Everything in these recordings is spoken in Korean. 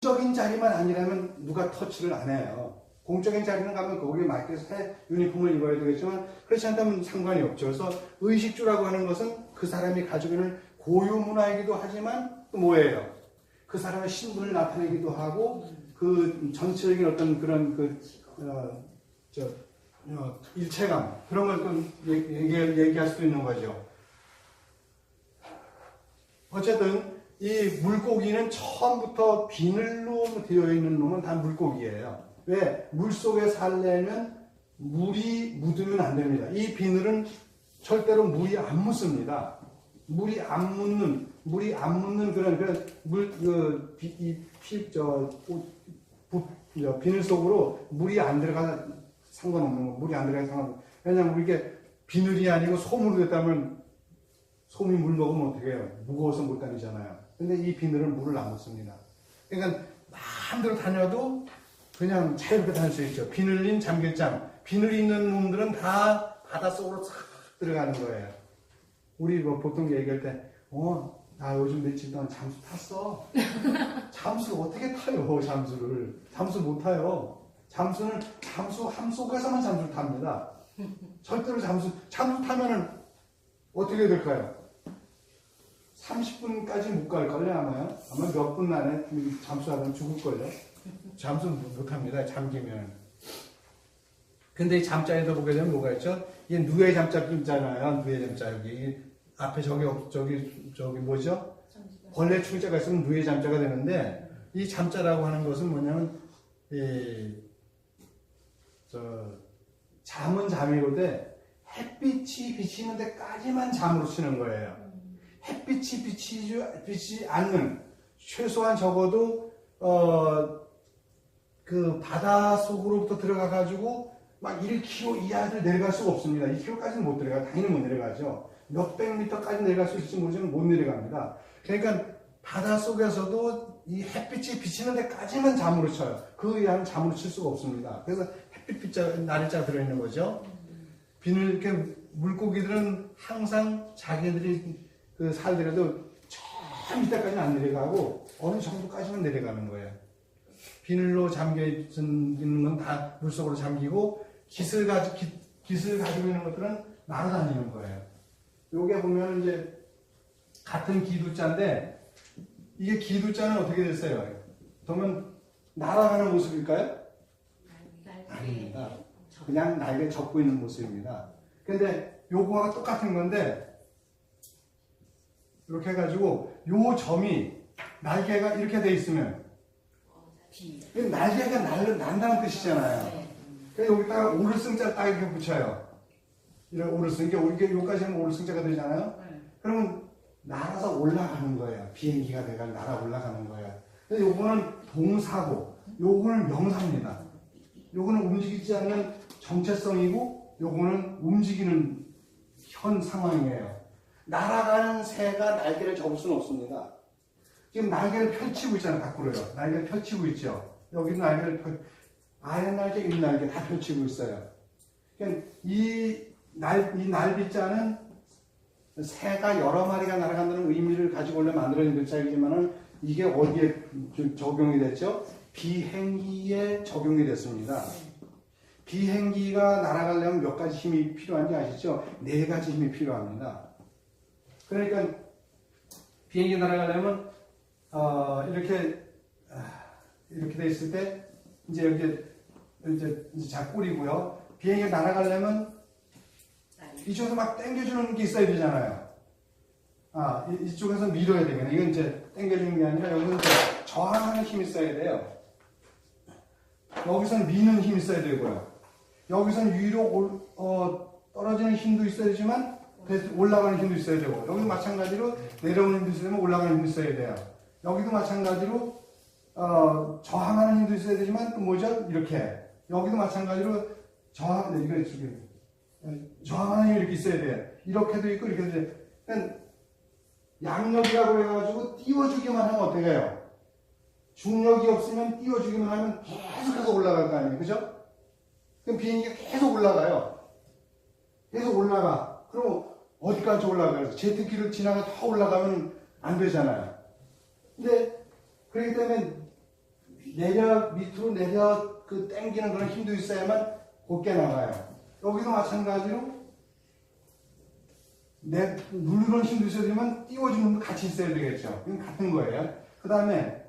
공적인 자리만 아니라면 누가 터치를 안 해요. 공적인 자리는 가면 거기에 맞게 새 유니폼을 입어야 되겠지만 그렇지 않다면 상관이 없죠. 그래서 의식주라고 하는 것은 그 사람이 가지고 있는 고유 문화이기도 하지만 또 뭐예요? 그 사람의 신분을 나타내기도 하고 그 전체적인 어떤 그런 일체감 그런 걸 또 얘기할 수도 있는 거죠. 어쨌든 이 물고기는 처음부터 비늘로 되어 있는 놈은 다 물고기예요. 왜? 물속에 살려면 물이 묻으면 안 됩니다. 이 비늘은 절대로 물이 안 묻습니다. 물이 안 묻는 그런 비늘 속으로 물이 안 들어가 상관없는 거. 물이 안 들어가 상관없는 거. 왜냐면 이게 비늘이 아니고 솜으로 됐다면 솜이 물 먹으면 어떻게 해요? 무거워서 못 다니잖아요. 근데 이 비늘은 물을 안 묻습니다. 그러니까 마음대로 다녀도 그냥 자유롭게 다닐 수 있죠. 비늘린 잠길장. 비늘이 있는 놈들은 다 바닷속으로 싹 들어가는 거예요. 우리 뭐 보통 얘기할 때, 나 요즘 며칠 동안 잠수 탔어. 잠수 어떻게 타요, 잠수를. 잠수 못 타요. 잠수는 함 속에서만 잠수를 탑니다. 절대로 잠수 타면은 어떻게 될까요? 30분까지 못 갈걸요, 아마 몇 분 안에 잠수하면 죽을걸요. 잠수 못 합니다, 잠기면. 근데 이 잠자리에서 보게 되면 뭐가 있죠? 이게 누에 잠자 있잖아요, 누에 잠자. 여기 앞에 저기 뭐죠? 벌레 충자가 있으면 누에 잠자가 되는데, 이 잠자라고 하는 것은 뭐냐면, 잠은 잠이로되 햇빛이 비치는 데까지만 잠으로 치는 거예요. 햇빛이 비치지 않는, 최소한 적어도 그 바다 속으로부터 들어가가지고 막 1km 이하를 내려갈 수가 없습니다. 2km까지는 못 들어가요. 당연히 못 내려가죠. 몇백 미터까지 내려갈 수 있을지 모르지만 못 내려갑니다. 그러니까 바다 속에서도 이 햇빛이 비치는 데까지만 잠으로 쳐요. 그 이하는 잠으로 칠 수가 없습니다. 그래서 햇빛 빛자, 날이자 들어있는 거죠. 비늘, 이렇게 물고기들은 항상 자기들이 살더라도 저 밑에까지는 안 내려가고 어느 정도까지만 내려가는 거예요. 비늘로 잠겨 있는 건 다 물속으로 잠기고 깃을 가지고 있는 것들은 날아다니는 거예요. 요게 보면 이제 같은 기두자인데 이게 기두자는 어떻게 됐어요? 그러면 날아가는 모습일까요? 아닙니다. 그냥 날개 접고 있는 모습입니다. 근데 요거와 똑같은 건데 이렇게 해가지고 요 점이 날개가 이렇게 돼 있으면 날개가 난다는 뜻이잖아요. 그래서 여기다가 오르승자 딱 이렇게 붙여요. 이런 오르승, 이게 여기까지 하면 오르승자가 되잖아요. 그러면 날아서 올라가는 거예요. 비행기가 돼가지고 날아 올라가는 거예요. 근데 요거는 동사고, 요거는 명사입니다. 요거는 움직이지 않는 정체성이고, 요거는 움직이는 현 상황이에요. 날아가는 새가 날개를 접을 수는 없습니다. 지금 날개를 펼치고 있잖아요, 밖으로요. 날개를 펼치고 있죠. 여기는 아래 날개, 윗 날개 다 펼치고 있어요. 그러니까 이 날비자는 새가 여러 마리가 날아간다는 의미를 가지고 원래 만들어진 글자이지만은 이게 어디에 적용이 됐죠? 비행기에 적용이 됐습니다. 비행기가 날아가려면 몇 가지 힘이 필요한지 아시죠? 4가지 힘이 필요합니다. 그러니까 비행기 날아가려면 이렇게 돼 있을 때 이제 여기 자 꼴이고요. 비행기 날아가려면 이쪽에서 막 당겨주는 게 있어야 되잖아요. 이쪽에서 밀어야 되겠네. 이건 이제 당겨주는 게 아니라 여기서 저항하는 힘이 있어야 돼요. 여기서는 미는 힘이 있어야 되고요. 여기서는 위로 떨어지는 힘도 있어야 되지만 올라가는 힘도 있어야 되고, 여기도 마찬가지로 내려오는 힘도 있어야 되면 올라가는 힘도 있어야 돼요. 여기도 마찬가지로 저항하는 힘도 있어야 되지만 또 뭐죠? 이렇게 여기도 마찬가지로 저항하는 힘이 이렇게 있어야 돼요. 이렇게도 있고 이렇게도 돼요. 그러니까 양력이라고 해가지고 띄워주기만 하면 어떻게 해요? 중력이 없으면 띄워주기만 하면 계속해서 올라갈 거 아니에요, 그죠? 그럼 비행기가 계속 올라가요. 계속 올라가. 그럼 어디까지 올라가요? 제트기를 지나가 더 올라가면 안 되잖아요. 근데 그렇기 때문에 밑으로 그 당기는 그런 힘도 있어야만 곧게 나가요. 여기도 마찬가지로 누르는 힘도 있어야 되지만 띄워주는 힘도 같이 있어야 되겠죠. 이건 같은 거예요. 그 다음에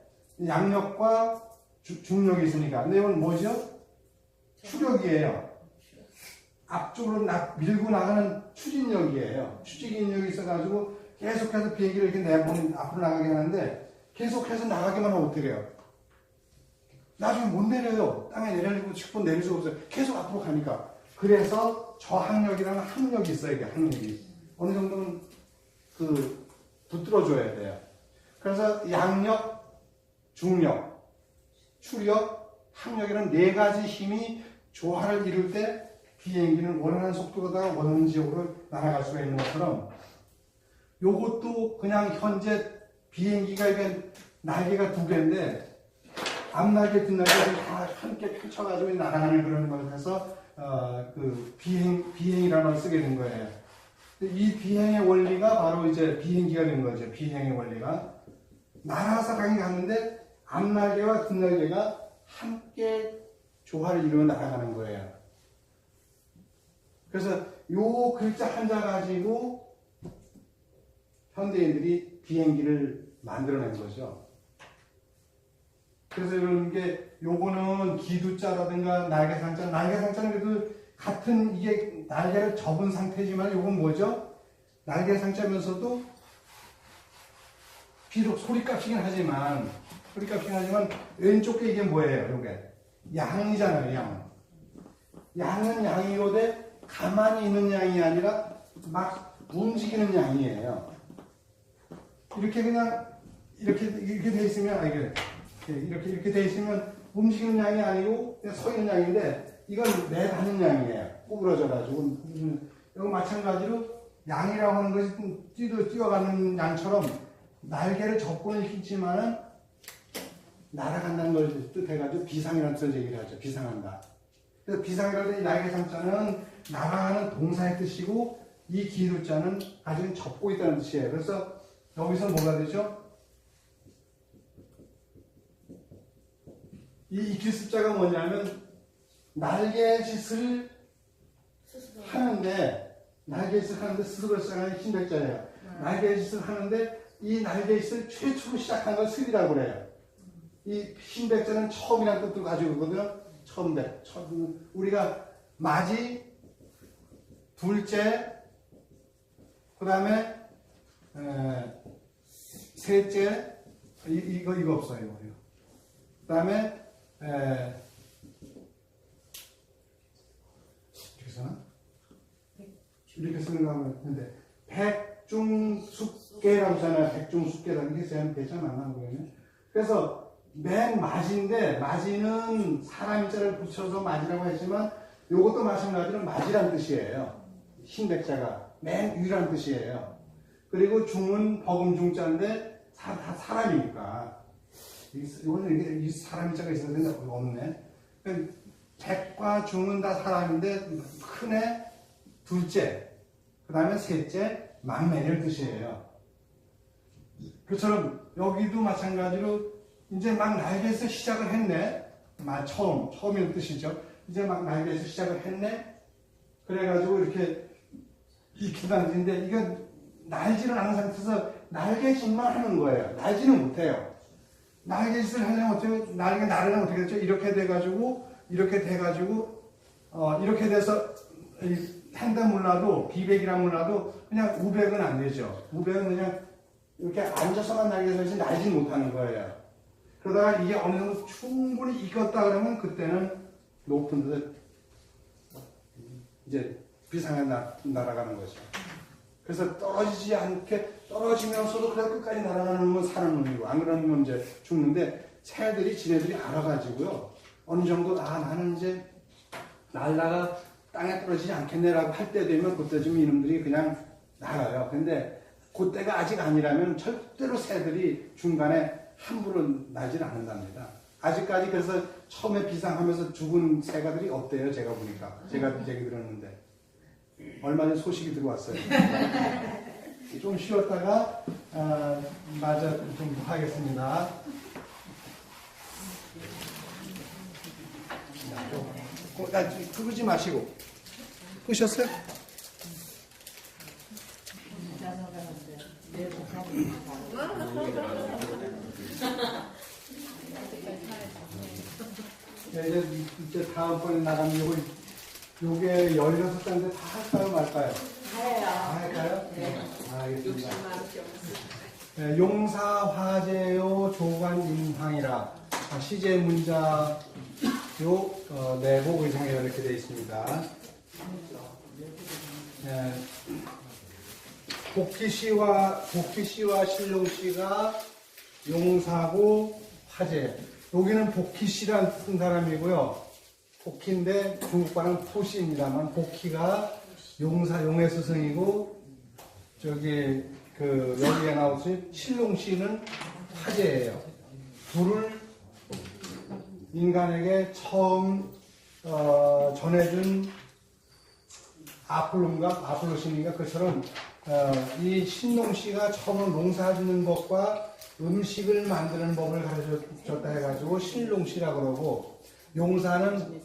양력과 중력이 있으니까. 근데 이건 뭐죠? 추력이에요. 앞쪽으로 밀고 나가는 추진력이에요. 추진력이 있어가지고 계속해서 비행기를 이렇게 내보는 앞으로 나가게 하는데 계속해서 나가기만 하면 어떻게 해요? 나중에 못 내려요. 땅에 내리고 싶고 내릴 수가 없어요. 계속 앞으로 가니까. 그래서 저항력이라는 항력이 있어요. 이게 항력이. 어느 정도는 붙들어줘야 돼요. 그래서 양력, 중력, 추력, 항력이라는 네 가지 힘이 조화를 이룰 때 비행기는 원하는 속도가 원하는 지역으로 날아갈 수가 있는 것처럼 요것도 그냥 현재 비행기가 이게 날개가 두 개인데 앞날개 뒷날개를 다 함께 펼쳐가지고 날아가는 그런 걸 해서 비행이라는 걸 쓰게 된 거예요. 이 비행의 원리가 바로 이제 비행기가 된 거죠. 비행의 원리가 날아서 가긴 갔는데 앞날개와 뒷날개가 함께 조화를 이루어 날아가는 거예요. 그래서 요 글자 한자 가지고 현대인들이 비행기를 만들어낸 거죠. 그래서 이런 게 요거는 기두자라든가 날개상자, 날개상자는 그래도 같은 이게 날개를 접은 상태지만 요건 뭐죠? 날개상자면서도 비록 소리값이긴 하지만 왼쪽 게 이게 뭐예요? 요게 양이잖아요. 양은 양이로되 가만히 있는 양이 아니라 막 움직이는 양이에요. 이렇게 그냥 이렇게 돼 있으면 이렇게 돼 있으면 움직이는 양이 아니고 그냥 서 있는 양인데 이건 내가는 양이에요. 구부러져 가지고 이거 마찬가지로 양이라고 하는 것이 뛰어가는 양처럼 날개를 접고는 있지만은 날아간다는 걸 뜻해가지고 비상이라는 뜻을 얘기를 하죠. 비상한다. 그래서 비상이라는 이 날개상자는 날아가는 동사의 뜻이고 이 기두자는 아직은 접고 있다는 뜻이에요. 그래서 여기서 뭐가 되죠? 이 기습자가 뭐냐면 날개짓을 하는데 스스로 시작하는 신백자예요. 날개짓을 하는데 이 날개짓을 최초로 시작한 걸 슬이라고 그래요. 이 신백자는 처음이라는 뜻도 가지고 있거든요. 처음백. 우리가 맞이, 둘째, 그 다음에 셋째, 이거 없어요. 그 다음에 이렇게 쓰는 거 하면 근데 백중숙계라고 하잖아요. 백중숙계라는 게 대자 만난 거예요. 그래서 맨 맞이인데 맞이는 사람 자를 붙여서 맞이라고 했지만 이것도 마찬가지로 맞이란 뜻이에요. 신백자가 맨 위란 뜻이에요. 그리고 중은 버금중자인데 다 사람이니까 이거는 이 사람 자가 있어야 되는데 없네. 백과 중은 다 사람인데 큰애, 둘째, 그 다음에 셋째, 막내를 뜻이에요. 그처럼 여기도 마찬가지로 이제 막 날개에서 시작을 했네. 처음이라는 뜻이죠. 이제 막 날개에서 시작을 했네. 그래가지고 이렇게 익히다는데 이건 날지를 않은 상태에서 날개짓만 하는 거예요. 날지는 못해요. 날개짓을 하려면 어떻게, 날개는 어떻게 됐죠? 이렇게 돼가지고, 이렇게 돼서, 한다 몰라도, 비백이라 몰라도, 그냥 우백은 안 되죠. 우백은 그냥 이렇게 앉아서만 날개짓을 날지 못하는 거예요. 그러다가 이게 어느 정도 충분히 익었다 그러면 그때는 높은 데서 이제 비상에 날아가는 거죠. 그래서 떨어지지 않게 떨어지면서도 그냥 끝까지 날아가는 건 사는 놈이고 안 그러면 이제 죽는데 새들이 지네들이 알아가지고요. 어느 정도 나는 이제 날다가 땅에 떨어지지 않겠네라고 할 때 되면 그때쯤 이놈들이 그냥 나가요. 근데 그때가 아직 아니라면 절대로 새들이 중간에 함부로 날질 않는답니다. 아직까지 그래서 처음에 비상하면서 죽은 새가들이 없대요. 제가 보니까. 제가 얘기 들었는데. 얼마 전에 소식이 들어왔어요. 좀 쉬었다가 마저 좀 하겠습니다. 끄지 마시고. 끄셨어요? 네, 이제 다음번에 나가면 요게 16장인데 다 할까요, 말까요? 다 할까요? 네. 알겠습니다. 네, 용사 화재요 조관 임황이라 시제 문자 내복 의상에 이렇게 되어 있습니다. 네. 복희씨와 신룡씨가 용사고 화재. 여기는 복희씨라는 사람이고요. 복희인데 중국과는 포씨입니다만 복희가 용의 스승이고 여기에 나오신 신룡씨는 화재예요. 둘을 인간에게 처음 전해준 아폴로신인가 그처럼 이 신룡씨가 처음 농사짓는 법과 음식을 만드는 법을 가르쳐줬다 해가지고 신룡씨라고 그러고 용사는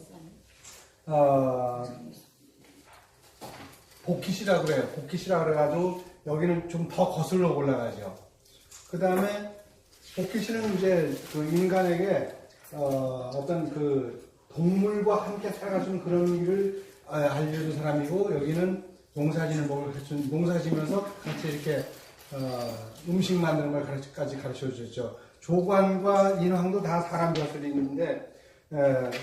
복희씨라고 그래요. 복희씨라고 그래가지고 여기는 좀 더 거슬러 올라가죠. 그 다음에 복희씨는 이제 그 인간에게 어떤 그 동물과 함께 살아가는 그런 일을 알려준 사람이고 여기는 농사짓는 법을 농사지면서 같이 이렇게 음식 만드는 걸까지 가르쳐 줬죠. 조관과 인황도 다 사람 벼슬이 있는데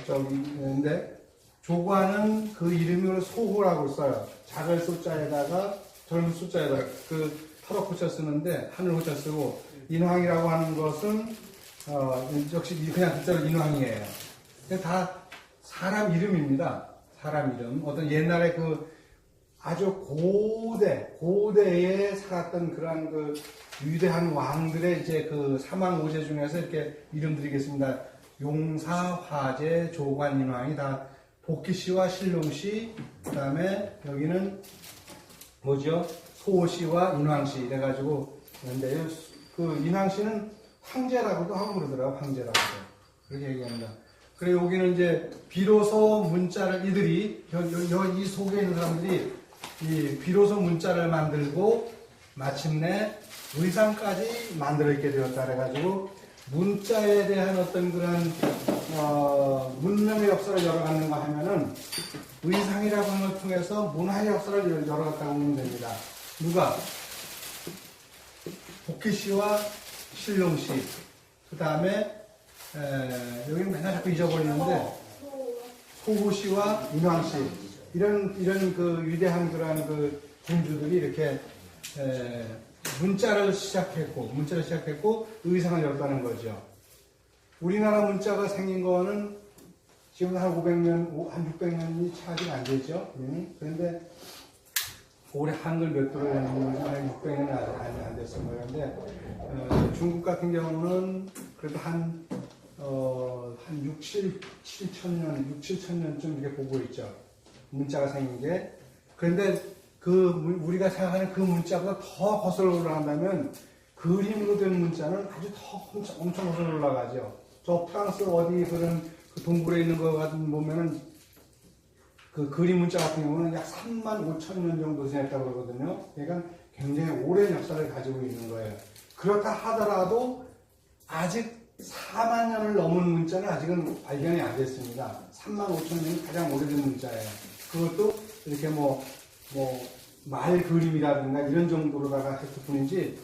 근데 조관은 그 이름을 소호라고 써요. 작을 소자에다가 젊은 소자에다가 그 터럭 호자 쓰는데 하늘 호자 쓰고 인황이라고 하는 것은 역시 그냥 글자로 인황이에요. 다 사람 이름입니다. 사람 이름. 어떤 옛날에 아주 고대에 살았던 그러한 위대한 왕들의 이제 사망 오제 중에서 이렇게 이름드리겠습니다. 용사, 화재, 조관, 인왕이 다 복희씨와 신룡씨, 그 다음에 여기는 뭐죠? 소호씨와 인왕씨 이래가지고 있는데 인왕씨는 황제라고도 하고 그러더라고요. 황제라고. 그렇게 얘기합니다. 그리고 여기는 이제 비로소 문자를 이 속에 있는 사람들이 이 비로소 문자를 만들고 마침내 의상까지 만들어 있게 되었다 그래가지고 문자에 대한 어떤 그런 문명의 역사를 열어가는가 하면은 의상이라고 하는 걸 통해서 문화의 역사를 열어갔다고 보면 됩니다. 누가? 복희씨와 신룡씨, 그 다음에 여기는 맨날 자꾸 잊어버리는데 소호씨와 인왕씨 이런 위대한 그러한 군주들이 이렇게 문자를 시작했고 의상을 열었다는 거죠. 우리나라 문자가 생긴 거는 지금 한 500년, 한 600년이 차지 안 되죠. 그런데 올해 한글 몇 도로 했는지 600년이 안 됐을 거예요. 근데 중국 같은 경우는 그래도 한 6, 7천 년쯤 이렇게 보고 있죠. 문자가 생긴 게. 그런데 우리가 생각하는 그 문자보다 더 거슬러 올라간다면 그림으로 된 문자는 아주 더 엄청 거슬러 올라가죠. 저 프랑스 어디 그런 동굴에 있는 거 같은 보면은 그 그림 문자 같은 경우는 약 3만 5천 년 정도 지냈다고 그러거든요. 그러니까 굉장히 오랜 역사를 가지고 있는 거예요. 그렇다 하더라도 아직 4만 년을 넘은 문자는 아직은 발견이 안 됐습니다. 3만 5천 년이 가장 오래된 문자예요. 그것도 이렇게 말 그림이라든가 이런 정도로다가 했을 뿐이지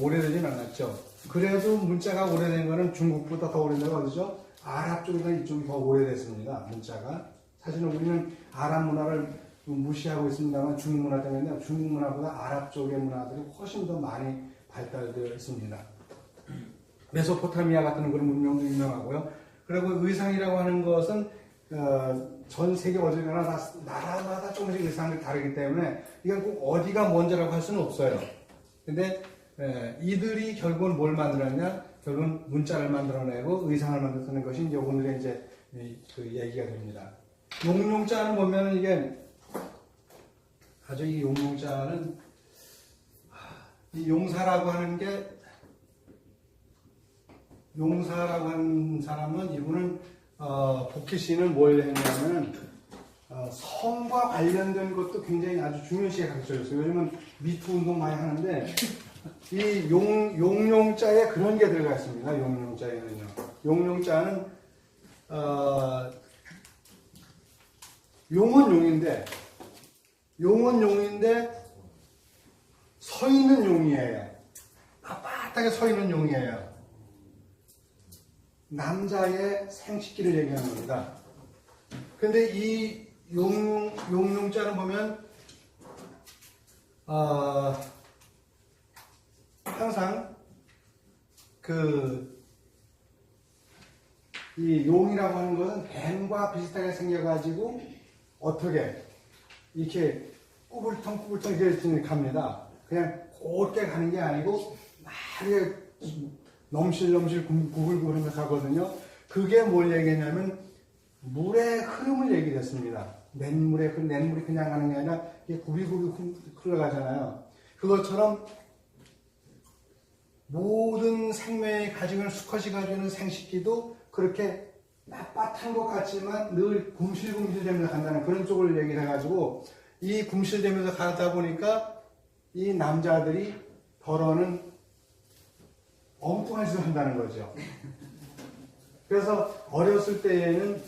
오래되진 않았죠. 그래도 문자가 오래된 거는 중국보다 더 오래된 건 어디죠? 아랍 쪽이나 이쪽이 더 오래됐습니다. 문자가. 사실은 우리는 아랍 문화를 무시하고 있습니다만 중국 문화 때문에 중국 문화보다 아랍 쪽의 문화들이 훨씬 더 많이 발달되어 있습니다. 메소포타미아 같은 그런 문명도 유명하고요. 그리고 의상이라고 하는 것은 전 세계 어디가나 나라마다 조금씩 의상이 다르기 때문에 이건 꼭 어디가 먼저라고 할 수는 없어요. 근데 이들이 결국은 뭘 만들었냐? 결국은 문자를 만들어내고 의상을 만들어내는 것이 이제 오늘의 이제 얘기가 됩니다. 용용자는 보면은 이게 아주 이 용용자는 이 용사라고 하는 게 용사라고 하는 사람은 이분은 복희 씨는 뭘 했냐면 성과 관련된 것도 굉장히 아주 중요시하게 가르쳐줬어요. 요즘은 미투 운동 많이 하는데 이 용용자에 그런 게 들어가 있습니다. 용용자에는요. 용용자는 용은 용인데 서 있는 용이에요. 빳빳하게 서 있는 용이에요. 남자의 생식기를 얘기하는 겁니다. 근데 이 용자는 보면 항상 이 용이라고 하는 것은 뱀과 비슷하게 생겨가지고 어떻게 이렇게 꾸불텅 이렇게 갑니다. 그냥 곧게 가는 게 아니고 막 넘실넘실 구불구불하면서 가거든요. 그게 뭘 얘기했냐면 물의 흐름을 얘기했습니다. 냇물이 그냥 가는 게 아니라 이게 구비구비 흘러가잖아요. 그것처럼 모든 생명이 가지고 있는 수컷이 가지고 있는 생식기도 그렇게 빳빳한 것 같지만 늘 굼실굼실되면서 간다는 그런 쪽을 얘기를 해가지고 이 굼실되면서 가다 보니까 이 남자들이 더러는 엉뚱한 짓을 한다는 거죠. 그래서 어렸을 때에는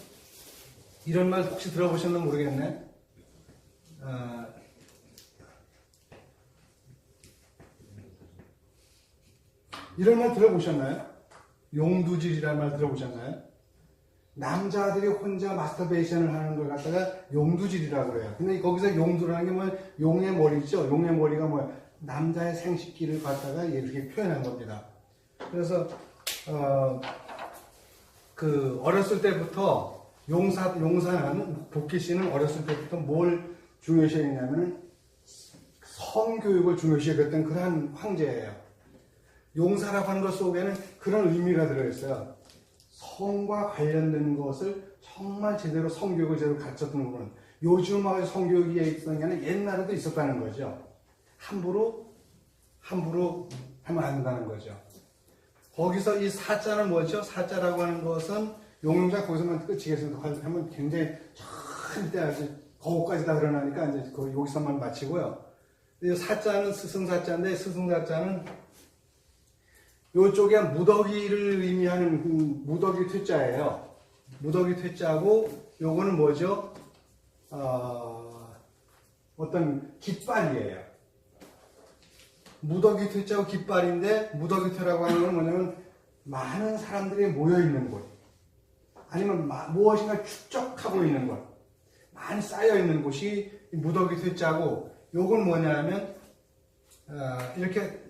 이런 말 혹시 들어보셨나 모르겠네. 이런 말 들어보셨나요? 용두질이라는 말 들어보셨나요? 남자들이 혼자 마스터베이션을 하는 걸 갖다가 용두질이라고 그래요. 근데 거기서 용두라는 게 뭐 용의 머리죠. 용의 머리가 뭐 남자의 생식기를 갖다가 이렇게 표현한 겁니다. 그래서 어렸을 때부터 용사는 복희 씨는 어렸을 때부터 뭘 중요시했냐면 성교육을 중요시했던 그런 황제예요. 용사라고 하는 것 속에는 그런 의미가 들어있어요. 성과 관련된 것을 정말 제대로 성교육을 제대로 가르쳤던 부분. 요즘 성교육이 있었던 게 아니라 옛날에도 있었다는 거죠. 함부로 하면 안 된다는 거죠. 거기서 이 사자는 뭐죠? 사자라고 하는 것은 용용자 거기서만 끝이겠습니다. 하면 굉장히 절대 아주 거기까지 다 드러나니까 이제 여기서만 마치고요. 이 사자는 스승사자인데 스승사자는 요쪽에 무더기를 의미하는 무더기 퇴자예요. 무더기 퇴자고 요거는 뭐죠? 어떤 깃발이에요. 무더기 퇴자고 깃발인데 무더기 퇴라고 하는 건 뭐냐면 많은 사람들이 모여있는 곳 아니면 무엇인가 축적하고 있는 곳 많이 쌓여있는 곳이 무더기 퇴자고 요건 뭐냐면 이렇게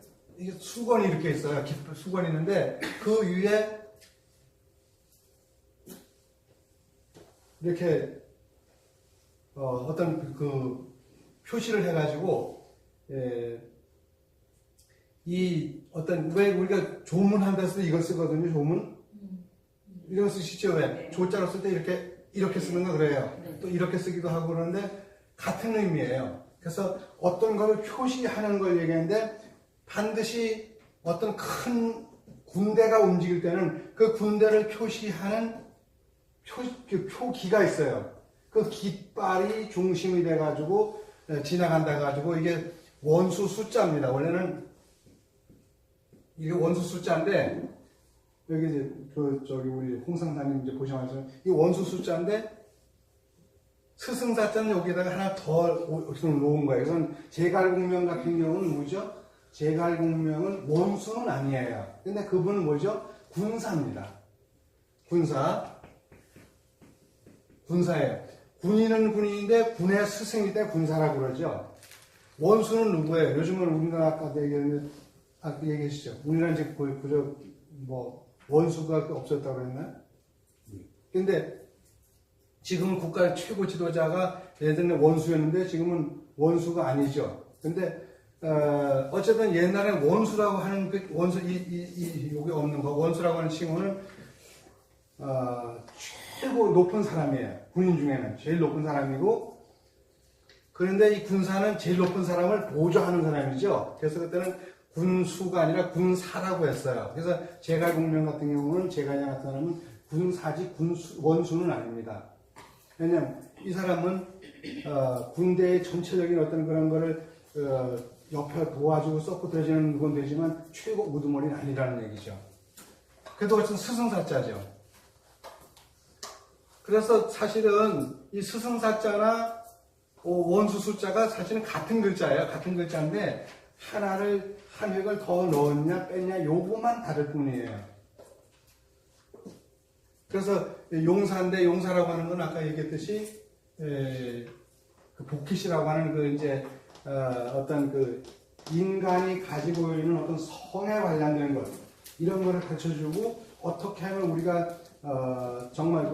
수건이 이렇게 있어요. 수건이 있는데 그 위에 이렇게 어떤 표시를 해가지고 이 어떤 왜 우리가 조문한 데서 이걸 쓰거든요. 조문 이런 거 쓰시죠. 왜 네. 조자로 쓸 때 이렇게 쓰는 거 그래요. 네. 또 이렇게 쓰기도 하고 그러는데 같은 의미예요. 그래서 어떤 것을 표시하는 걸 얘기하는데 반드시 어떤 큰 군대가 움직일 때는 그 군대를 표시하는 표기가 있어요. 그 깃발이 중심이 돼가지고 지나간다 해가지고 이게 원수 숫자입니다. 원래는 이게 원수 숫자인데 여기 이제 저기 우리 홍상사님 이제 보시면서 이 원수 숫자인데 스승사자는 여기다가 하나 더 놓은 거예요. 그래서 제갈공명 같은 경우는 뭐죠? 제갈공명은 원수는 아니에요. 근데 그분은 뭐죠? 군사입니다. 군사예요. 군인은 군인인데 군의 스승일 때 군사라고 그러죠. 원수는 누구예요? 요즘은 우리나라 아까 얘기하시죠. 우리나라 이제 그저 원수가 없었다고 그랬나요? 근데 지금은 국가 최고 지도자가 예전에 원수였는데 지금은 원수가 아니죠. 근데 어쨌든 옛날에 원수라고 하는 원수 여기 없는 거 원수라고 하는 칭호는 최고 높은 사람이에요. 군인 중에는 제일 높은 사람이고 그런데 이 군사는 제일 높은 사람을 보조하는 사람이죠. 그래서 그때는 군수가 아니라 군사라고 했어요. 그래서 제갈공명 같은 경우는 제갈량 같은 사람은 군사지 원수는 아닙니다. 왜냐하면 이 사람은 군대의 전체적인 어떤 그런 거를 옆에 도와주고 서포트해주는 건 되지만 최고 우두머리는 아니라는 얘기죠. 그래도 어쨌든 스승사자죠. 그래서 사실은 이 스승사자나 원수 숫자가 사실은 같은 글자예요. 같은 글자인데 한 획을 더 넣었냐 뺐냐 요거만 다를 뿐이에요. 그래서 용사인데 용사라고 하는 건 아까 얘기했듯이 그 복희시라고 하는 그 이제 어떤 그 인간이 가지고 있는 어떤 성에 관련된 것 이런 거를 가르쳐주고 어떻게 하면 우리가 정말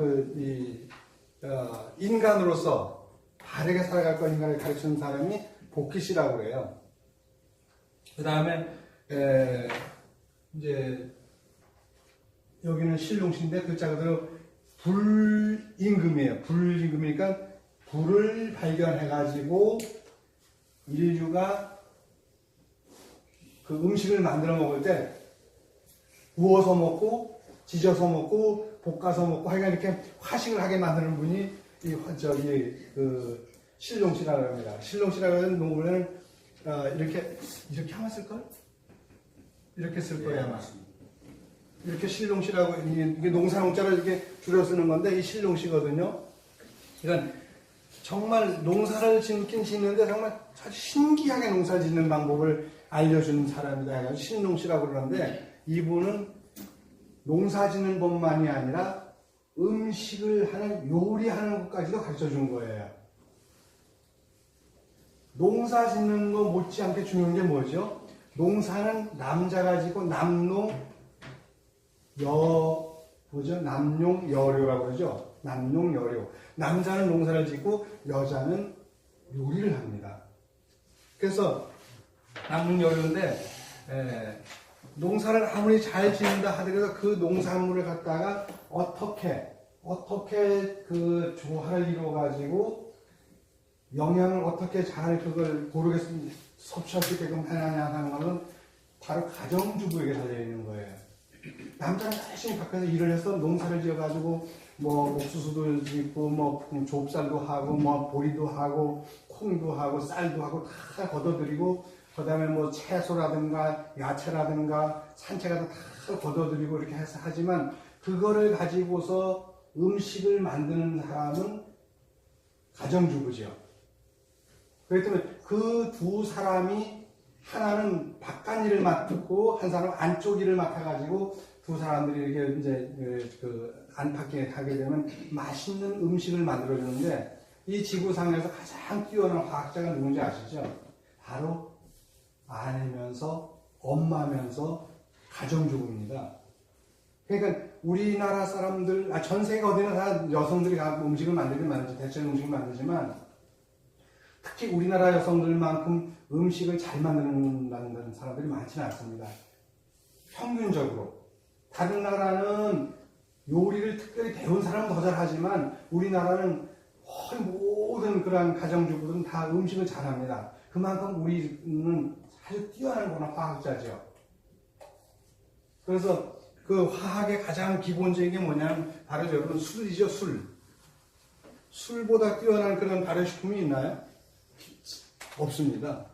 인간으로서 바르게 살아갈 것인가를 가르치는 사람이 복희시라고 그래요. 그 다음에 이제 여기는 신룡시인데 글자 그대로 불임금이에요. 불임금이니까 불을 발견해가지고 인류가 그 음식을 만들어 먹을 때 구워서 먹고 지져서 먹고 볶아서 먹고 하여간 이렇게 화식을 하게 만드는 분이 그 신룡시라고 합니다. 신룡시라고 하는 농구는 이렇게 하면 쓸걸? 이렇게 쓸 거예요 아마. 이렇게 신룡시라고 이게 농사농자를 이렇게 줄여 쓰는 건데 이 신룡시거든요. 그러니까 정말 농사를 짓는데 정말 아주 신기하게 농사 짓는 방법을 알려주는 사람이다 해가지고 신룡시라고 그러는데 이분은 농사 짓는 법만이 아니라 음식을 하는 요리하는 것까지도 가르쳐 준 거예요. 농사 짓는 거 못지않게 중요한 게 뭐죠? 농사는 남자가 짓고 남용여료라고 그러죠. 남용여료. 남자는 농사를 짓고 여자는 요리를 합니다. 그래서 남용여료인데 농사를 아무리 잘 짓는다 하더라도 그 농산물을 갖다가 어떻게 그 조화를 이루어가지고 영양을 어떻게 잘 그걸 고르게 섭취할 수 있게끔 하느냐 하는 것은 바로 가정주부에게 달려있는 거예요. 남자는 열심히 밖에서 일을 해서 농사를 지어가지고 뭐 옥수수도 짓고 뭐 좁쌀도 하고 뭐 보리도 하고 콩도 하고 쌀도 하고 다 걷어들이고 그 다음에 뭐 채소라든가 야채라든가 산채가 다 걷어들이고 이렇게 해서 하지만 그거를 가지고서 음식을 만드는 사람은 가정주부죠. 그렇기 때문에 그 두 사람이 하나는 바깥 일을 맡고 한 사람은 안쪽 일을 맡아가지고 두 사람들이 이렇게 이제 그 안팎에 가게 되면 맛있는 음식을 만들어주는데 이 지구상에서 가장 뛰어난 화학자가 누군지 아시죠? 바로 아내면서 엄마면서 가정주부입니다. 그러니까 우리나라 사람들, 전 세계 어디나 다 여성들이 음식을 만들긴 만들지, 대체로 음식을 만들지만 특히 우리나라 여성들만큼 음식을 잘 만드는 사람들이 많지는 않습니다. 평균적으로. 다른 나라는 요리를 특별히 배운 사람은 더 잘하지만 우리나라는 거의 모든 그러한 가정주부들은 다 음식을 잘합니다. 그만큼 우리는 아주 뛰어난 거나 화학자죠. 그래서 그 화학의 가장 기본적인 게 뭐냐면 바로 여러분 술이죠, 술. 술보다 뛰어난 그런 발효식품이 있나요? 없습니다.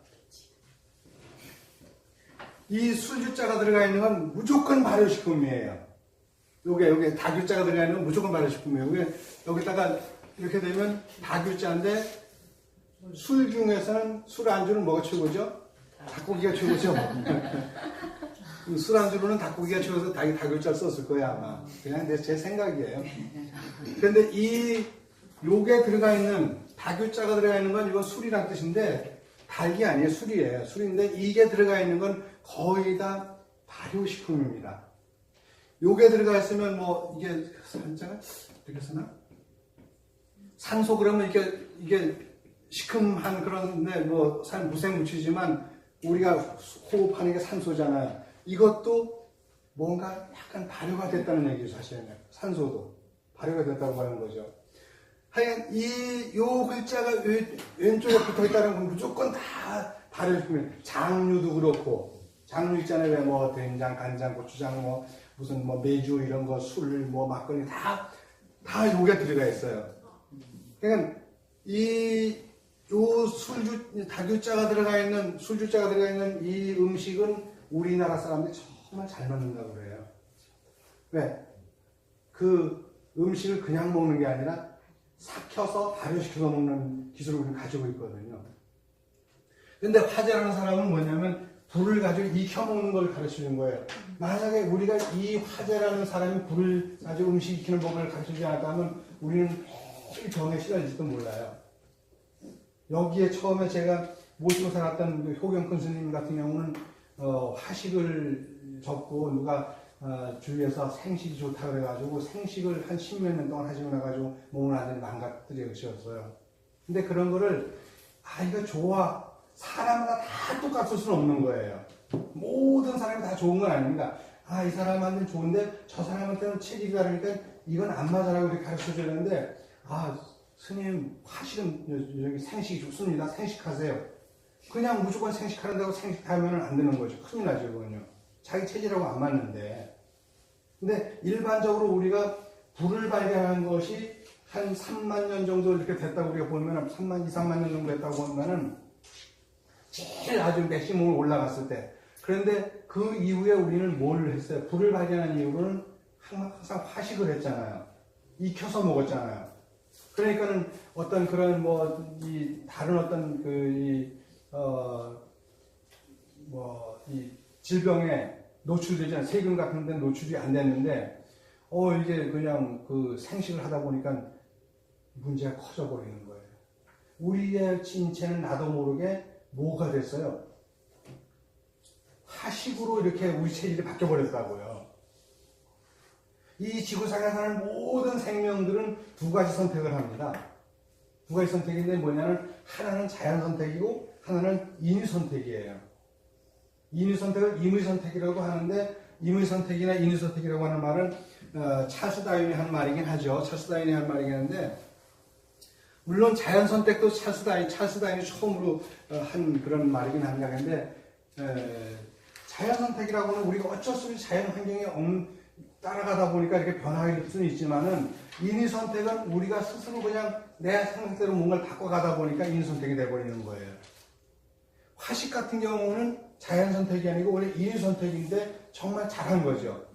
이 술주자가 들어가 있는 건 무조건 발효식품이에요. 요게 다규자가 들어가 있는 건 무조건 발효식품이에요. 여기다가 이렇게 되면 다규자인데 술 중에서는 술 안주는 뭐가 최고죠? 닭고기가 최고죠. 술 안주로는 닭고기가 최고서 다규자를 썼을 거야 아마. 그냥 제 생각이에요. 그런데 요게 들어가 있는 다규자가 들어가 있는 건 이건 술이란 뜻인데 닭이 아니에요. 술이에요. 술인데 이게 들어가 있는 건 거의 다 발효식품입니다. 요게 들어가 있으면 뭐 이게 산자가 이렇게 쓰나? 산소 그러면 이게 시큼한 그런데 뭐 무색 무취지만 우리가 호흡하는 게 산소잖아요. 이것도 뭔가 약간 발효가 됐다는 얘기죠. 사실은 산소도 발효가 됐다고 하는 거죠. 하여간 요 글자가 왼쪽에 붙어 있다는 건 무조건 다 발효식품이에요. 장류도 그렇고 장류 있잖아요. 왜 뭐 된장, 간장, 고추장, 뭐 무슨 뭐 맥주 이런 거, 술, 뭐 막걸리 다 요게 들어가 있어요. 그러니까 요 다교자가 들어가 있는, 술주자가 들어가 있는 이 음식은 우리나라 사람들이 정말 잘 먹는다고 그래요. 왜? 그 음식을 그냥 먹는 게 아니라 삭혀서 발효시켜서 먹는 기술을 우리는 가지고 있거든요. 근데 화재라는 사람은 뭐냐면 불을 가지고 익혀 먹는 걸 가르치는 거예요. 만약에 우리가 이 화재라는 사람이 불을 가지고 음식 익히는 법을 가르치지 않았다면 우리는 매일 병에 시달릴지도 몰라요. 여기에 처음에 제가 모시고 살았던 그 효경큰 스님 같은 경우는 화식을 접고 누가 주위에서 생식이 좋다고 그래가지고 생식을 한 10몇 년 동안 하시고 나가지고 몸을 완전히 망가뜨리셨어요. 근데 그런 거를 이거 좋아. 사람마다 다 똑같을 수는 없는 거예요. 모든 사람이 다 좋은 건 아닙니다. 이 사람한테는 좋은데 저 사람한테는 체질이 다르니까 이건 안 맞아라고 이렇게 가르쳐 줘야 되는데 스님 화식은 여기 생식이 좋습니다. 생식하세요. 그냥 무조건 생식하는다고 생식하면 안 되는 거죠. 큰일 나죠, 그건요. 자기 체질하고 안 맞는데. 근데 일반적으로 우리가 불을 발견한 것이 한 3만 년 정도 이렇게 됐다고 우리가 보면 3만, 2, 3만 년 정도 됐다고 보면은 제일 아주 맥시멈으로 올라갔을 때. 그런데 그 이후에 우리는 뭘 했어요? 불을 발견한 이후로는 항상 화식을 했잖아요. 익혀서 먹었잖아요. 그러니까는 어떤 그런 다른 어떤 이 질병에 노출되지 않은 세균 같은 데는 노출이 안 됐는데, 이게 그냥 그 생식을 하다 보니까 문제가 커져 버리는 거예요. 우리의 신체는 나도 모르게 뭐가 됐어요? 화식으로 이렇게 우리 체질이 바뀌어 버렸다고요. 이 지구상에 사는 모든 생명들은 두 가지 선택을 합니다. 두 가지 선택인데 뭐냐면 하나는 자연 선택이고 하나는 인위 선택이에요. 인위 선택을 임의 선택이라고 하는데 임의 선택이나 인위 선택이라고 하는 말은 찰스 다윈이 한 말이긴 하죠. 찰스 다윈이 한 말이긴 한데 물론 자연 선택도 찰스 다윈이 처음으로 한 그런 말이긴 한데 자연 선택이라고는 우리가 어쩔 수 없이 자연 환경에 따라가다 보니까 이렇게 변화할 수는 있지만은 인위 선택은 우리가 스스로 그냥 내 상태로 뭔가를 바꿔가다 보니까 인위 선택이 돼버리는 거예요. 화식 같은 경우는 자연 선택이 아니고 원래 인위 선택인데 정말 잘한 거죠.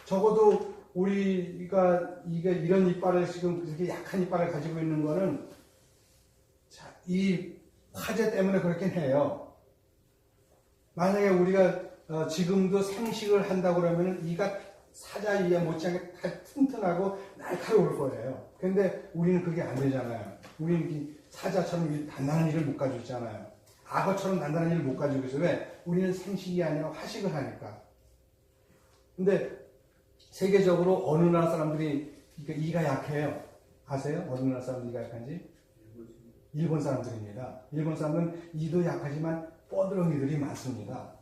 적어도 우리가 이런 이빨을 지금 그렇게 약한 이빨을 가지고 있는 거는 이 화재 때문에 그렇게 해요. 만약에 우리가 지금도 생식을 한다고 그러면 이가 사자 이에 못지않게 다 튼튼하고 날카로울 거예요. 근데 우리는 그게 안 되잖아요. 우리는 사자처럼 단단한 일을 못 가지고 있잖아요. 악어처럼 단단한 일을 못 가지고 있어요. 왜? 우리는 생식이 아니라 화식을 하니까. 근데 세계적으로 어느 나라 사람들이 이가 약해요? 아세요? 어느 나라 사람들이 이가 약한지? 일본 사람들입니다. 일본 사람들은 이도 약하지만 뻐드렁이들이 많습니다.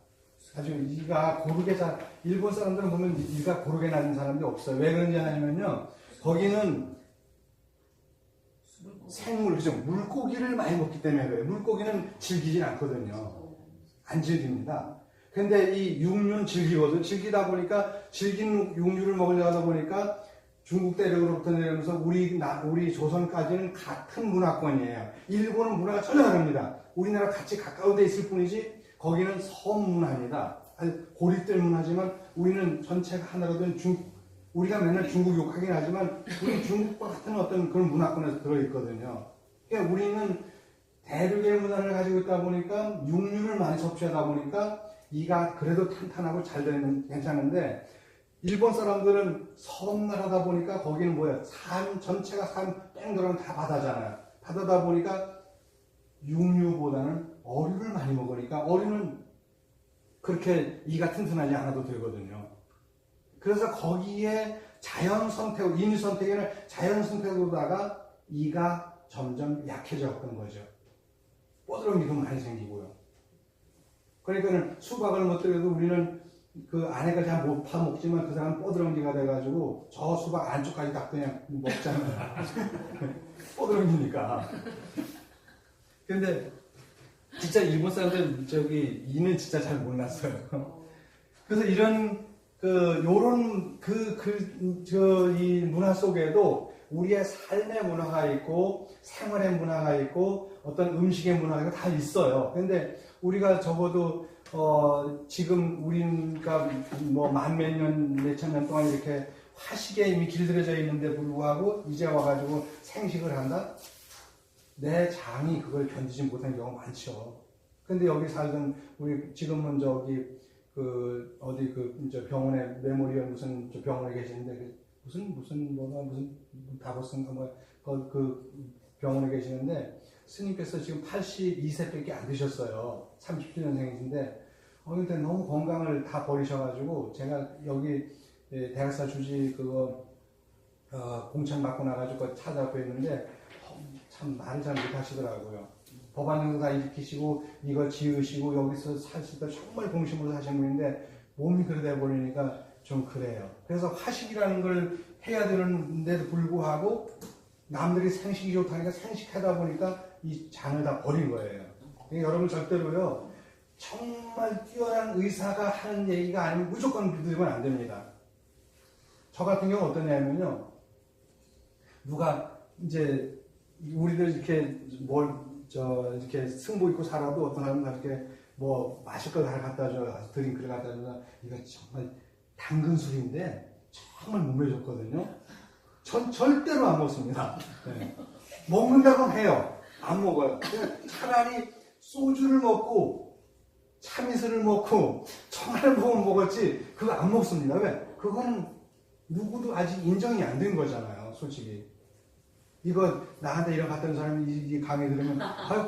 아주 이가 고르게 일본 사람들은 보면 이가 고르게 나는 사람들이 없어요. 왜 그런지 아냐면요. 거기는 생물, 그죠? 물고기를 많이 먹기 때문에 그래요. 물고기는 즐기진 않거든요. 안 즐깁니다. 근데 이 육류는 즐기거든. 즐기다 보니까, 즐긴 육류를 먹으려고 하다 보니까 중국 대륙으로부터 내려오면서 우리 조선까지는 같은 문화권이에요. 일본은 문화가 전혀 다릅니다. 우리나라 같이 가까운 데 있을 뿐이지, 거기는 섬 문화입니다. 고립된 문화지만 우리는 전체가 하나로든 우리가 맨날 중국 욕하긴 하지만 우리는 중국과 같은 어떤 그런 문화권에서 들어있거든요. 그러니까 우리는 대륙의 문화를 가지고 있다 보니까 육류를 많이 섭취하다 보니까 이가 그래도 탄탄하고 잘 되는 괜찮은데 일본 사람들은 섬나라다 보니까 거기는 뭐예요? 전체가 뺑 돌아면 다 바다잖아요. 바다다 보니까 육류보다는 어류를 많이 먹으니까 어류는 그렇게 이가 튼튼하지 않아도 되거든요. 그래서 거기에 자연 선택, 인위 선택에는 자연 선택으로다가 이가 점점 약해졌던 거죠. 뻐드렁이도 많이 생기고요. 그러니까는 수박을 못 들여도 우리는 그 안에가 잘 못 파먹지만 그 사람은 뻐드렁이가 돼가지고 저 수박 안쪽까지 다 그냥 먹잖아요. 뻐드렁이니까. 근데 진짜 일본 사람들 이는 진짜 잘 몰랐어요. 그래서 이런 이 문화 속에도 우리의 삶의 문화가 있고, 생활의 문화가 있고, 어떤 음식의 문화가 다 있어요. 근데 우리가 적어도, 지금 우리가 뭐 만몇 년, 몇천 년 동안 이렇게 화식에 이미 길들여져 있는데 불구하고, 이제 와가지고 생식을 한다? 내 장이 그걸 견디지 못하는 경우가 많죠. 근데 여기 살던, 우리 지금은 병원에, 메모리얼 무슨 병원에 계시는데, 무슨 다보스인가 그 병원에 계시는데, 스님께서 지금 82세밖에 안 되셨어요. 37년생이신데, 근데 너무 건강을 다 버리셔가지고, 제가 여기 대학사 주지 공천 받고 나가지고 찾아뵙고 있는데, 참 말을 잘 못하시더라고요. 법안도 다 일으키시고 이거 지으시고 여기서 사실 때 정말 공심으로 사시는 분인데 몸이 그래 돼 버리니까 좀 그래요. 그래서 화식이라는 걸 해야 되는데도 불구하고 남들이 생식이 좋다니까 생식하다 보니까 이 장을 다 버린 거예요. 그러니까 여러분 절대로요, 정말 뛰어난 의사가 하는 얘기가 아니면 무조건 믿으면 안 됩니다. 저 같은 경우 어떠냐면요, 누가 이제 우리들 이렇게 이렇게 승복 입고 살아도 어떤 사람은 이렇게 뭐 마실 걸 다 갖다 줘, 드링크를 갖다 줘. 이거 정말 당근 술인데 정말 몸에 좋거든요. 전 절대로 안 먹습니다. 네. 먹는다고 해요. 안 먹어요. 차라리 소주를 먹고 참이슬을 먹고 청아를 먹었지 그거 안 먹습니다. 왜? 그거는 누구도 아직 인정이 안 된 거잖아요. 솔직히. 이거 나한테 이런 갖다 준 사람이 이 강의 들으면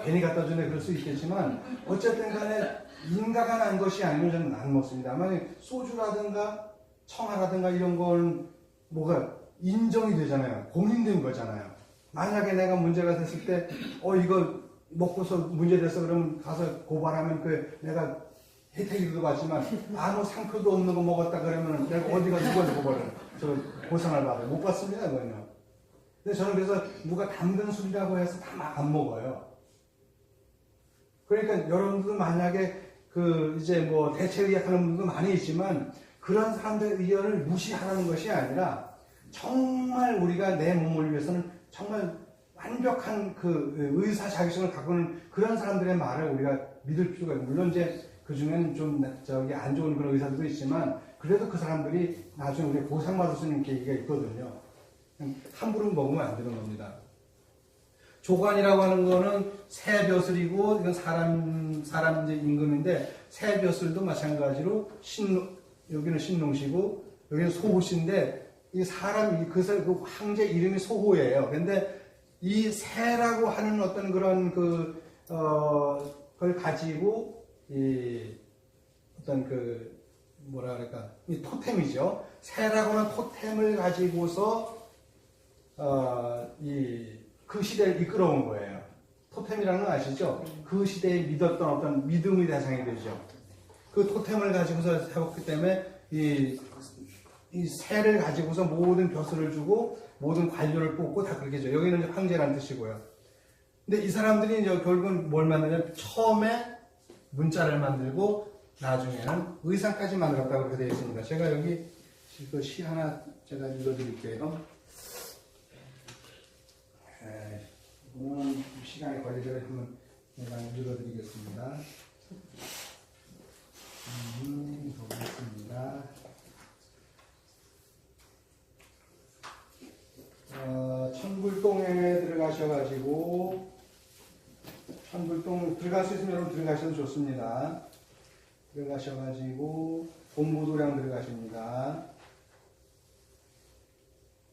괜히 갖다 주네 그럴 수 있겠지만 어쨌든 간에 인가가 난 것이 아니면 저는 안 먹습니다. 만약 소주라든가 청아라든가 이런 건 뭐가 인정이 되잖아요. 공인된 거잖아요. 만약에 내가 문제가 됐을 때 이거 먹고서 문제됐어 그러면 가서 고발하면 내가 혜택이도 받지만 아무 상표도 없는 거 먹었다 그러면 내가 어디가 누구한테 고발을 보상을 받아요. 못 받습니다. 그거는. 근데 저는 그래서 누가 당근 술이라고 해서 다 막 안 먹어요. 그러니까 여러분들도 만약에 이제 뭐 대체의학하는 분도 많이 있지만 그런 사람들의 의견을 무시하라는 것이 아니라 정말 우리가 내 몸을 위해서는 정말 완벽한 의사 자격증을 갖고 있는 그런 사람들의 말을 우리가 믿을 필요가 있고, 물론 이제 그 중에는 좀 안 좋은 그런 의사들도 있지만 그래도 그 사람들이 나중에 우리가 보상받을 수 있는 계기가 있거든요. 함부로 먹으면 안 되는 겁니다. 조관이라고 하는 거는 새벼슬이고, 이건 사람 이제 임금인데, 새벼슬도 마찬가지로 여기는 신농시고, 여기는 소호시인데, 이 그 황제 이름이 소호예요. 근데 이 새라고 하는 어떤 그런 걸 가지고, 이 토템이죠. 새라고 하는 토템을 가지고서 그 시대를 이끌어온 거예요. 토템이라는 건 아시죠? 그 시대에 믿었던 어떤 믿음의 대상이 되죠. 그 토템을 가지고서 해봤기 때문에 이 새를 가지고서 모든 벼슬을 주고 모든 관료를 뽑고 다 그렇게 해죠. 여기는 황제라는 뜻이고요. 근데 이 사람들이 이제 결국은 뭘 만드냐면 처음에 문자를 만들고 나중에는 의상까지 만들었다고 그렇게 되어 있습니다. 제가 여기 시 하나 제가 읽어드릴게요. 시간이 걸리더라도 한번 제가 읽어드리겠습니다. 보겠습니다. 천불동에 들어가셔가지고, 천불동 들어갈 수 있으면 여러분 들어가셔도 좋습니다. 들어가셔가지고 공부도량 들어가십니다.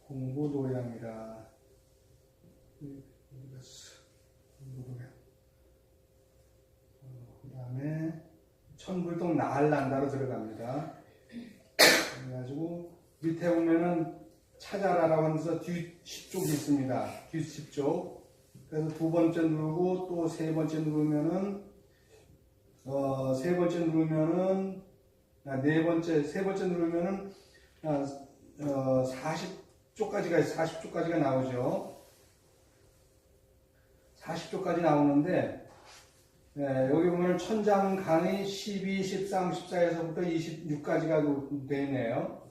공부도량이라 그 다음에 천불동 나알난다로 들어갑니다. 그래가지고 밑에 보면은 찾아라라고 하면서 뒷 10쪽이 있습니다. 뒷 10쪽. 그래서 두 번째 누르고 또 세 번째 누르면은 세 번째 누르면은 세 번째 누르면은 40쪽까지가 나오죠. 40쪽까지 나오는데 네, 여기 보면 천장 강의 12, 13, 14에서부터 26까지가 되어 있네요.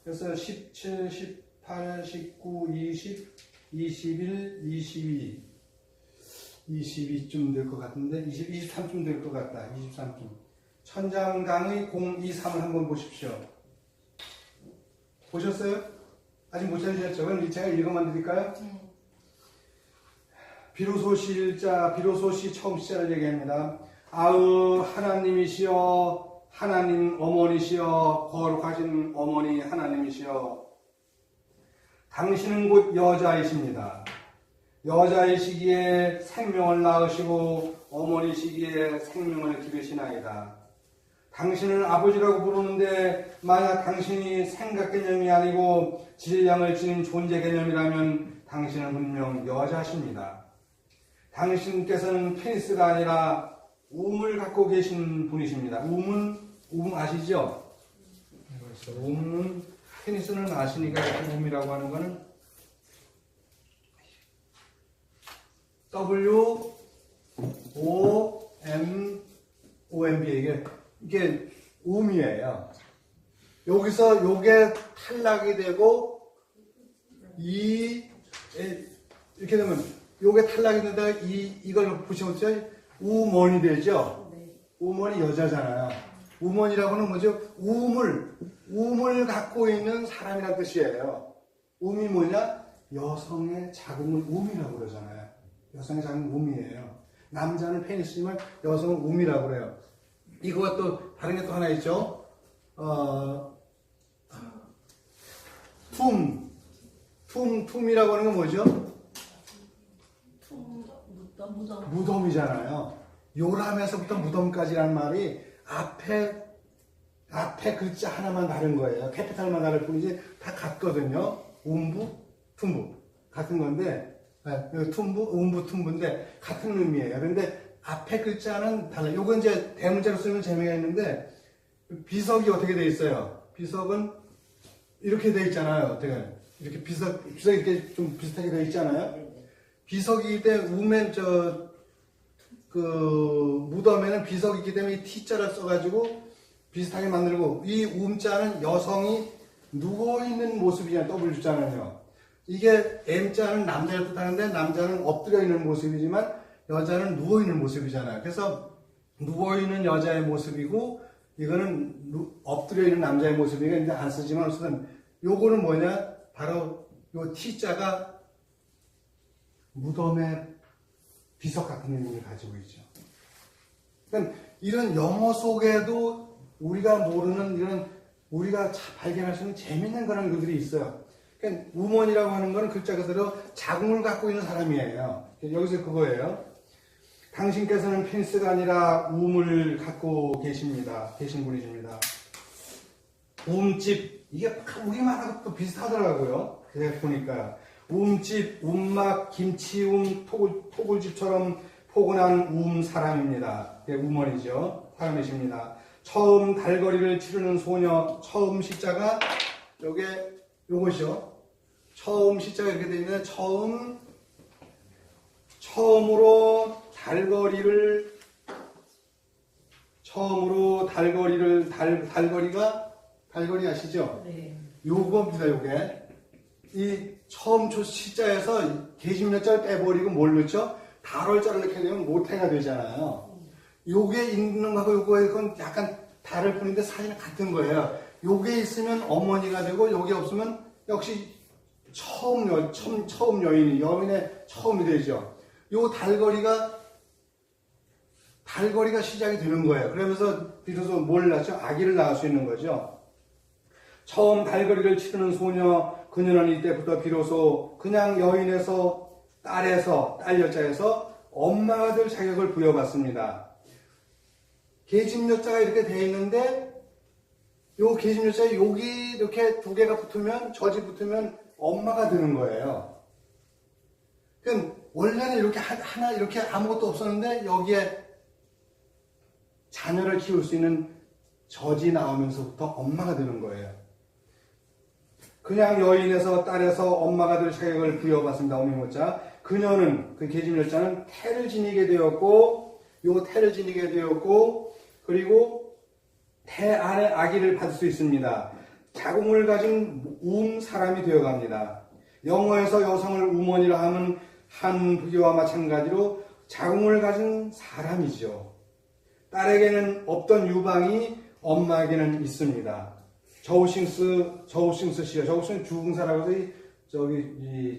그래서 17, 18, 19, 20, 21, 22, 22쯤 될 것 같은데 23쯤 될 것 같다. 23쯤. 천장 강의 023을 한번 보십시오. 보셨어요? 아직 못 찾으셨죠? 그럼 제가 읽어만 드릴까요? 비로소 시일자, 비로소 시 처음 시자를 얘기합니다. 아으 하나님이시여, 하나님 어머니시여, 거룩하신 어머니 하나님이시여, 당신은 곧 여자이십니다. 여자이시기에 생명을 낳으시고 어머니시기에 생명을 기르시나이다. 당신을 아버지라고 부르는데 만약 당신이 생각 개념이 아니고 질량을 지닌 존재 개념이라면 당신은 분명 여자십니다. 당신께서는 페니스가 아니라 움을 갖고 계신 분이십니다. 움 아시죠? 움은 페니스는 아시니까 움이라고 하는 거는 W-O-M-O-M-B 이게 움이에요. 여기서 요게 탈락이 되고 이렇게 되면 요게 탈락이 되다가 이걸 보시면 우먼이 되죠. 우먼이 여자잖아요. 우먼이라고는 뭐죠? 우음을 갖고 있는 사람이란 뜻이에요. 음이 뭐냐? 여성의 자궁을 음이라고 그러잖아요. 여성의 자궁은 음이에요. 남자는 페니스지만 여성은 음이라고 그래요. 이거가 또 다른 게 또 하나 있죠. 툼이라고 하는 건 뭐죠? 무덤이잖아요. 요람에서부터 무덤까지라는 말이 앞에 글자 하나만 다른 거예요. 캐피탈만 다를 뿐이지 다 같거든요. 음부, 툼부 같은 건데 툼부, 음부, tum부인데 같은 의미예요. 그런데 앞에 글자는 달라요. 요건 이제 대문자로 쓰면 재미가 있는데 비석이 어떻게 돼 있어요? 비석은 이렇게 돼 있잖아요. 어떻게 이렇게 비석이 이렇게 좀 비슷하게 돼 있잖아요. 비석이기 때문에 무덤에는 비석이 있기 때문에 이 T자를 써가지고 비슷하게 만들고 이 um자는 여성이 누워있는 모습이잖아요. W자는요. 이게 M자는 남자를 뜻하는데 남자는 엎드려 있는 모습이지만 여자는 누워있는 모습이잖아요. 그래서 누워있는 여자의 모습이고 이거는 엎드려 있는 남자의 모습이니까 이제 안 쓰지만 어쨌든 요거는 뭐냐? 바로 요 T자가 무덤의 비석 같은 의미를 가지고 있죠. 그러니까 이런 영어 속에도 우리가 모르는 우리가 발견할 수 있는 재밌는 그런 것들이 있어요. 그러니까 우먼이라고 하는 건 글자 그대로 자궁을 갖고 있는 사람이에요. 여기서 그거예요. 당신께서는 페니스가 아니라 움을 갖고 계신 분이십니다. 움집 이게 우리말하고 또 비슷하더라고요. 그래서 보니까 움집, 움막, 김치움, 토굴집처럼 포근한 사람입니다. 우먼이죠. 사람이십니다. 처음 달거리를 치르는 소녀, 처음 시자가 요것이요. 처음 시자가 이렇게 되어 있는데 처음으로 달거리 아시죠? 네. 요겁니다, 요게. 이 처음 시자에서 계집몇자를 빼버리고 뭘 넣죠? 달월자를 넣게 되면 모태가 되잖아요. 요게 있는 거하고 요거는 약간 다를 뿐인데 사실은 같은 거예요. 요게 있으면 어머니가 되고 요게 없으면 역시 처음 여인의 처음이 되죠. 요 달거리가 시작이 되는 거예요. 그러면서 비로소 뭘 낳죠? 아기를 낳을 수 있는 거죠. 처음 달거리를 치르는 소녀, 그녀는 이때부터 비로소 그냥 여인에서 딸 여자에서 엄마가 될 자격을 부여받습니다. 계집여자가 이렇게 돼 있는데 요 계집여자에 여기 이렇게 두 개가 붙으면 젖이 붙으면 엄마가 되는 거예요. 그럼 원래는 이렇게 하나 이렇게 아무것도 없었는데 여기에 자녀를 키울 수 있는 젖이 나오면서부터 엄마가 되는 거예요. 그냥 여인에서 딸에서 엄마가 될 자격을 부여받습니다. 어미모자. 그녀는 그 계집여자는 태를 지니게 되었고 요 태를 지니게 되었고, 그리고 태 안에 아기를 받을 수 있습니다. 자궁을 가진 사람이 되어갑니다. 영어에서 여성을 우먼이라 하면 한 부교와 마찬가지로 자궁을 가진 사람이죠. 딸에게는 없던 유방이 엄마에게는 있습니다. 저우싱스 씨가, 저우싱스 죽은 사람에서